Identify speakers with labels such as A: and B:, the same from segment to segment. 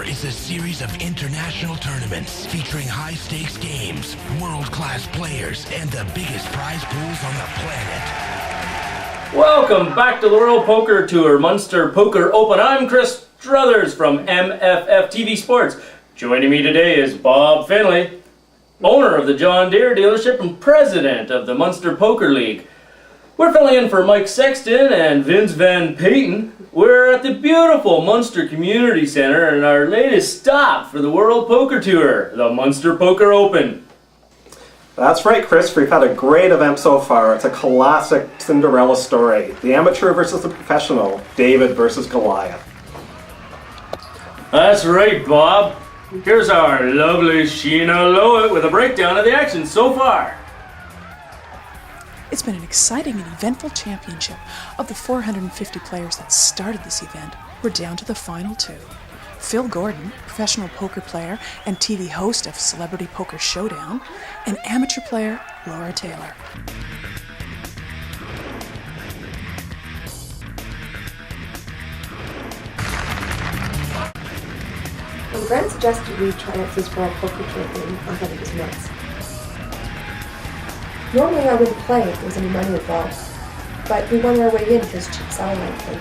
A: Tour is a series of international tournaments featuring high-stakes games, world-class players, and the biggest prize pools on the planet.
B: Welcome back to the World Poker Tour Munster Poker Open. I'm Chris Struthers from MFF TV Sports. Joining me today is Bob Finlay, owner of the John Deere dealership and president of the Munster Poker League. We're filling in for Mike Sexton and Vince Van Patten. We're at the beautiful Munster Community Centre and our latest stop for the World Poker Tour, the Munster Poker Open.
C: That's right, Chris. We've had a great event so far. It's a classic Cinderella story. The amateur versus the professional, David versus Goliath.
B: That's right, Bob. Here's our lovely Sheena Lowett with a breakdown of the action so far.
D: It's been an exciting and eventful championship. Of the 450 players that started this event, we're down to the final two. Phil Gordon, professional poker player and TV host of Celebrity Poker Showdown, and amateur player Laura Taylor.
E: When Grant suggested we try out this World Poker Tour, I thought it was nuts. Normally I wouldn't play if there was any money involved, but we won our way in for this cheap satellite thing.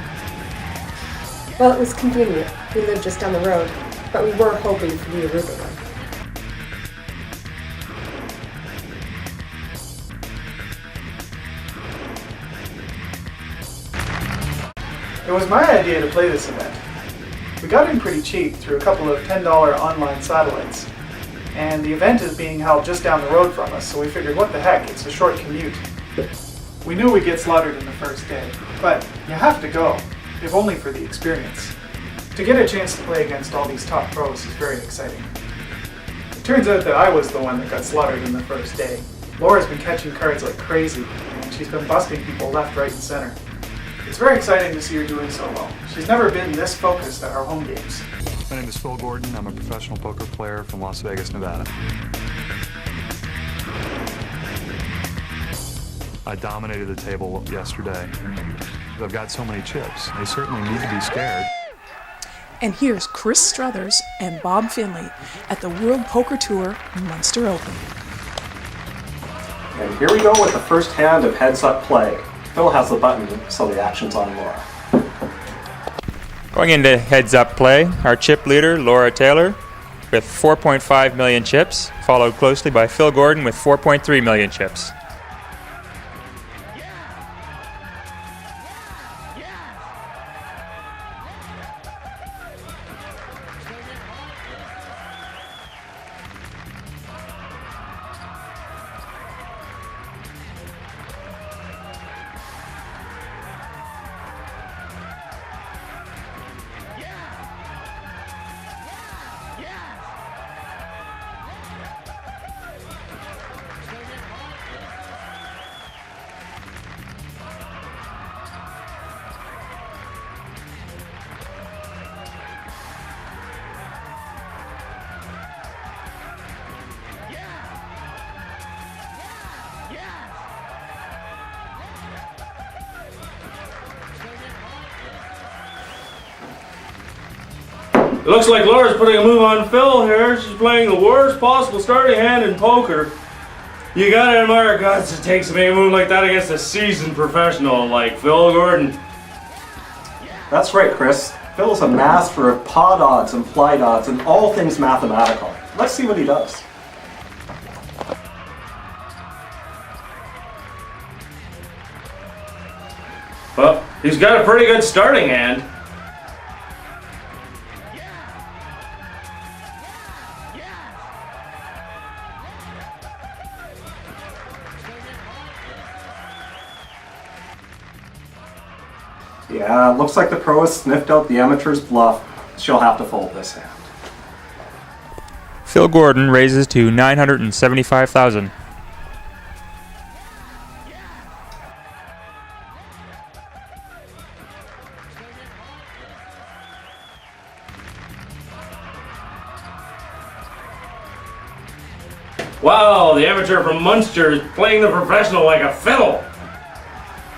E: Well, it was convenient. We lived just down the road, but we were hoping for the Aruba one.
F: It was my idea to play this event. We got in pretty cheap through a couple of $10 online satellites. And the event is being held just down the road from us, so we figured, what the heck, it's a short commute. We knew we'd get slaughtered in the first day, but you have to go, if only for the experience. To get a chance to play against all these top pros is very exciting. It turns out that I was the one that got slaughtered in the first day. Laura's been catching cards like crazy, and she's been busting people left, right, and center. It's very exciting to see her doing so well. She's never been this focused at our home games.
G: My name is Phil Gordon. I'm a professional poker player from Las Vegas, Nevada. I dominated the table yesterday. I've got so many chips. They certainly need to be scared.
D: And here's Chris Struthers and Bob Finlay at the World Poker Tour Munster Open.
C: And here we go with the first hand of heads-up play. Phil has the button, so the action's on Laura.
H: Going into heads-up play, our chip leader, Laura Taylor, with 4.5 million chips, followed closely by Phil Gordon with 4.3 million chips.
B: It looks like Laura's putting a move on Phil here. She's playing the worst possible starting hand in poker. You gotta admire guts it takes to make a move like that against a seasoned professional like Phil Gordon.
C: That's right, Chris. Phil's a master of pot odds and flight odds and all things mathematical. Let's see what he does.
B: Well, he's got a pretty good starting hand.
C: Yeah, looks like the pro has sniffed out the amateur's bluff. She'll have to fold this hand.
H: Phil Gordon raises to 975,000.
B: Wow, the amateur from Munster is playing the professional like a fiddle.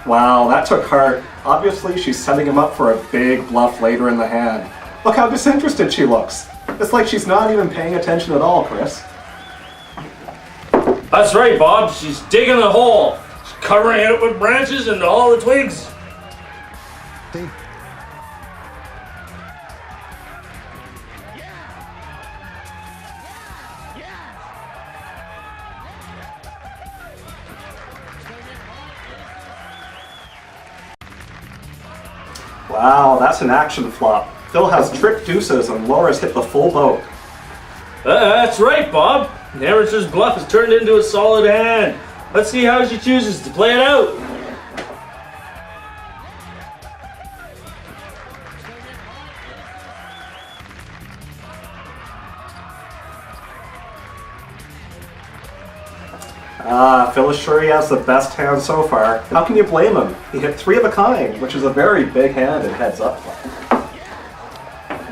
C: Wow, that took heart. Obviously, she's setting him up for a big bluff later in the hand. Look how disinterested she looks. It's like she's not even paying attention at all, Chris.
B: That's right, Bob. She's digging a hole. She's covering it with branches and all the twigs.
C: Wow, that's an action flop. Phil has tripped deuces and Laura's hit the full boat.
B: That's right, Bob. The amateur's bluff has turned into a solid hand. Let's see how she chooses to play it out.
C: Phil is sure he has the best hand so far. How can you blame him? He hit 3 of a kind, which is a very big hand in heads-up play.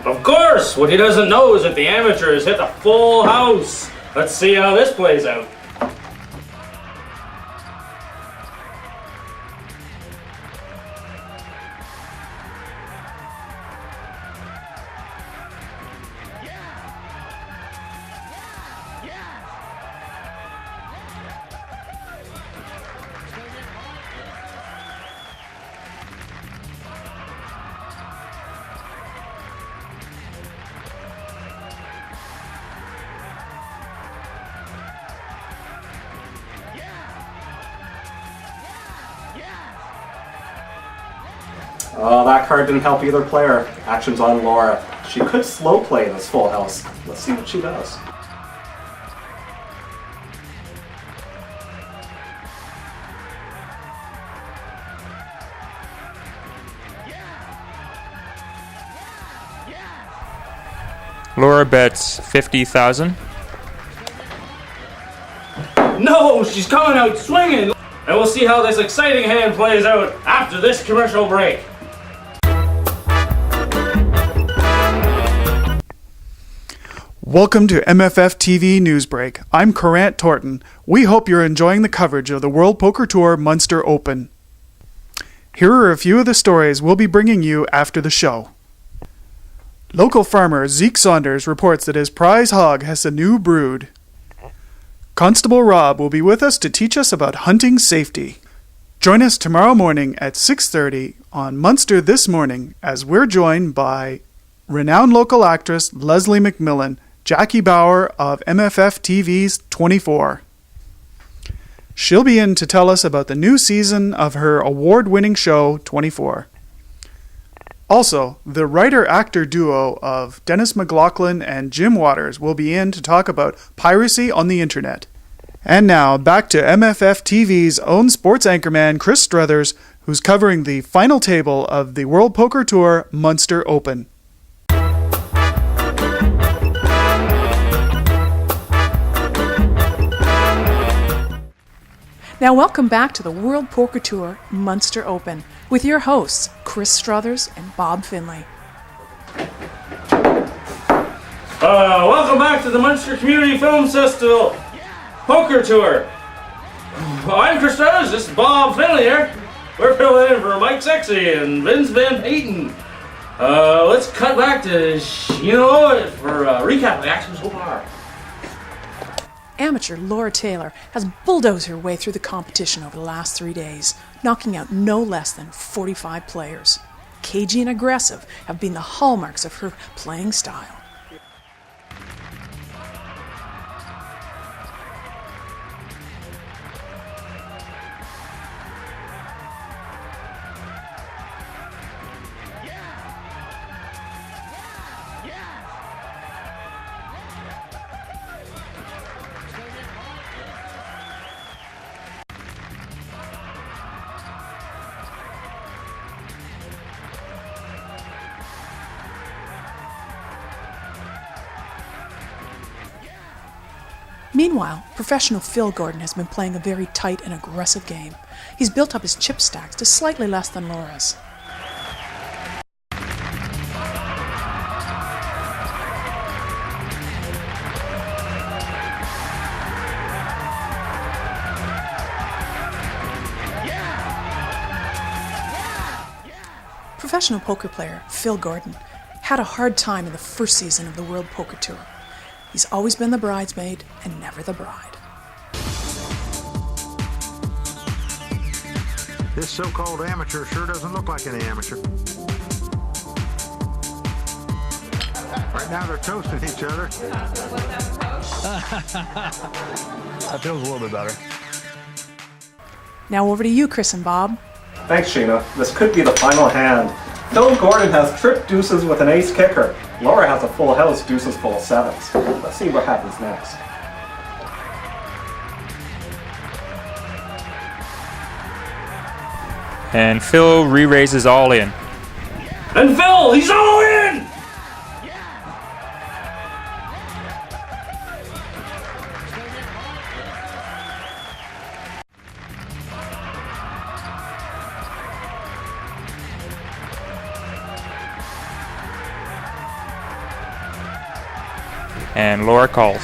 B: Of course! What he doesn't know is that the amateur has hit the full house. Let's see how this plays out.
C: Oh, that card didn't help either player. Action's on Laura. She could slow play this full house. Let's see what she does.
H: Laura bets 50,000.
B: No, she's coming out swinging. And we'll see how this exciting hand plays out after this commercial break.
I: Welcome to MFF TV Newsbreak. I'm Corant Torton. We hope you're enjoying the coverage of the World Poker Tour Munster Open. Here are a few of the stories we'll be bringing you after the show. Local farmer Zeke Saunders reports that his prize hog has a new brood. Constable Rob will be with us to teach us about hunting safety. Join us tomorrow morning at 6:30 on Munster This Morning as we're joined by renowned local actress Leslie McMillan, Jackie Bauer of MFF TV's 24. She'll be in to tell us about the new season of her award-winning show 24. Also, the writer-actor duo of Dennis McLaughlin and Jim Waters will be in to talk about piracy on the internet. And now, back to MFF TV's own sports anchorman Chris Struthers, who's covering the final table of the World Poker Tour Munster Open.
D: Now welcome back to the World Poker Tour Munster Open with your hosts, Chris Struthers and Bob Finlay.
B: Welcome back to the Munster Community Film Festival Poker Tour. I'm Chris Struthers, this is Bob Finlay here. We're filling in for Mike Sexy and Vince Van Patten. Let's cut back to, for a recap of the action so far.
D: Amateur Laura Taylor has bulldozed her way through the competition over the last 3 days, knocking out no less than 45 players. Cagey and aggressive have been the hallmarks of her playing style. Meanwhile, professional Phil Gordon has been playing a very tight and aggressive game. He's built up his chip stacks to slightly less than Laura's. Professional poker player Phil Gordon had a hard time in the first season of the World Poker Tour. He's always been the bridesmaid and never the bride.
J: This so-called amateur sure doesn't look like any amateur. Right now they're toasting each other.
G: That feels a little bit better.
D: Now over to you, Chris and Bob.
C: Thanks, Sheena. This could be the final hand. Phil Gordon has trip deuces with an ace kicker. Laura has a full house, deuces full of sevens. Let's see what happens next.
H: And Phil re-raises all in.
B: And Phil, he's all in!
H: And Laura calls.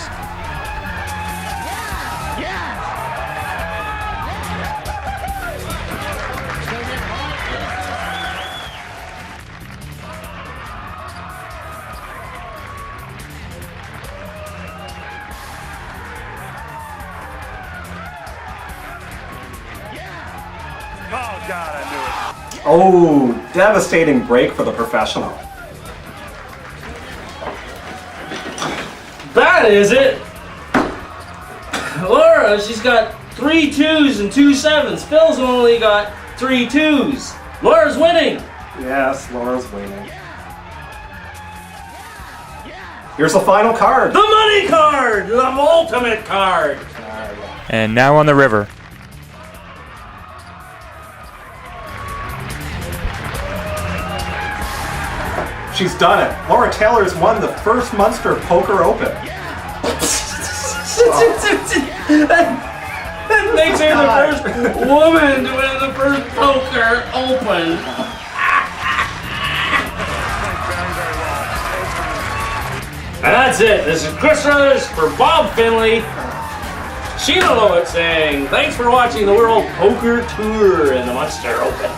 G: Oh, God, I knew it.
C: Oh, devastating break for the professional.
B: That is it! Laura, she's got 3 2s and 2 7s. Phil's only got 3 2s. Laura's winning!
C: Yes, Laura's winning. Here's the final card.
B: The money card! The ultimate card!
H: And now on the river.
C: She's done it. Laura Taylor's won the first Munster Poker Open.
B: That makes her the first woman to win the first Poker Open. And that's it. This is Chris Struthers for Bob Finley. Sheena Lowett saying, thanks for watching the World Poker Tour and the Munster Open.